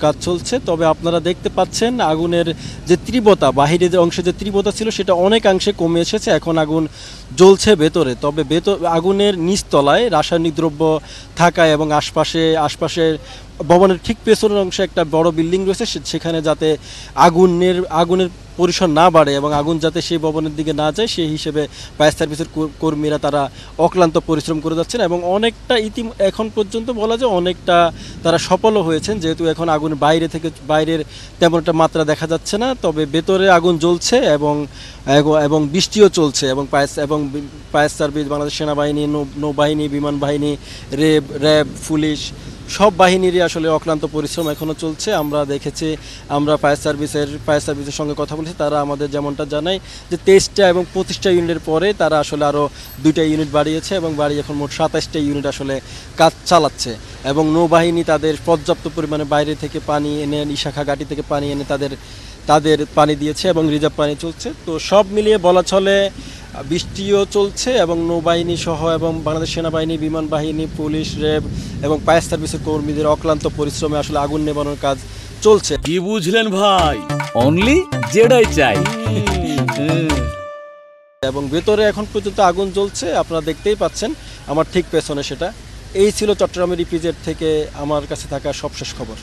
কাজ চলছে। তবে আপনারা দেখতে পাচ্ছেন আগুনের যে তীব্রতা, বাহিরের যে অংশে যে তীব্রতা ছিল সেটা অনেকাংশে কমে এসেছে। এখন আগুন জ্বলছে ভেতরে, তবে আগুনের নিচতলায় রাসায়নিক দ্রব্য থাকায় এবং আশপাশের ভবনের ঠিক পেছনের অংশে একটা বড় বিল্ডিং রয়েছে, সেখানে যাতে আগুনের পরিসর না বাড়ে এবং আগুন যাতে সেই ভবনের দিকে না যায় সেই হিসেবে ফায়ার সার্ভিসের কর্মীরা তারা অক্লান্ত পরিশ্রম করে যাচ্ছেন এবং অনেকটা এখন পর্যন্ত বলা যায় অনেকটা তারা সফলও হয়েছেন, যেহেতু এখন আগুন বাইরের তেমন একটা মাত্রা দেখা যাচ্ছে না। তবে ভেতরে আগুন জ্বলছে এবং বৃষ্টিও চলছে এবং ফায়ার সার্ভিস, বাংলাদেশ সেনাবাহিনী, নৌবাহিনী, বিমান বাহিনী, র্যাব, পুলিশ সব বাহিনীরই আসলে অক্লান্ত পরিশ্রম এখনও চলছে। আমরা ফায়ার সার্ভিসের সঙ্গে কথা বলেছি, তারা আমাদের যেমনটা জানায় যে 23টা এবং 25টা ইউনিটের পরে তারা আসলে আরও 2টা ইউনিট বাড়িয়েছে এবং এখন মোট 27টা ইউনিট আসলে কাজ চালাচ্ছে এবং নৌবাহিনী তাদের পর্যাপ্ত পরিমাণে বাইরে থেকে পানি এনে, ইশাখা ঘাটি থেকে পানি এনে তাদের পানি দিয়েছে এবং রিজার্ভ পানি চলছে। তো সব মিলিয়ে বলা চলে বৃষ্টিও চলছে এবং নৌবাহিনী সহ এবং বাংলাদেশ সেনাবাহিনী, বিমান বাহিনী, পুলিশ, র্যাব এবং ফায়ার সার্ভিসের কর্মীদের অক্লান্ত পরিশ্রমে আসলে আগুন নেভানোর কাজ চলছে। কি বুঝলেন ভাই? অনলি যেটাই চাই। এবং ভেতরে এখন পর্যন্ত আগুন জ্বলছে, আপনারা দেখতেই পাচ্ছেন আমার ঠিক পেছনে সেটা। এই ছিল চট্টগ্রামের ইপিজেড থেকে আমার কাছে থাকা সবশেষ খবর।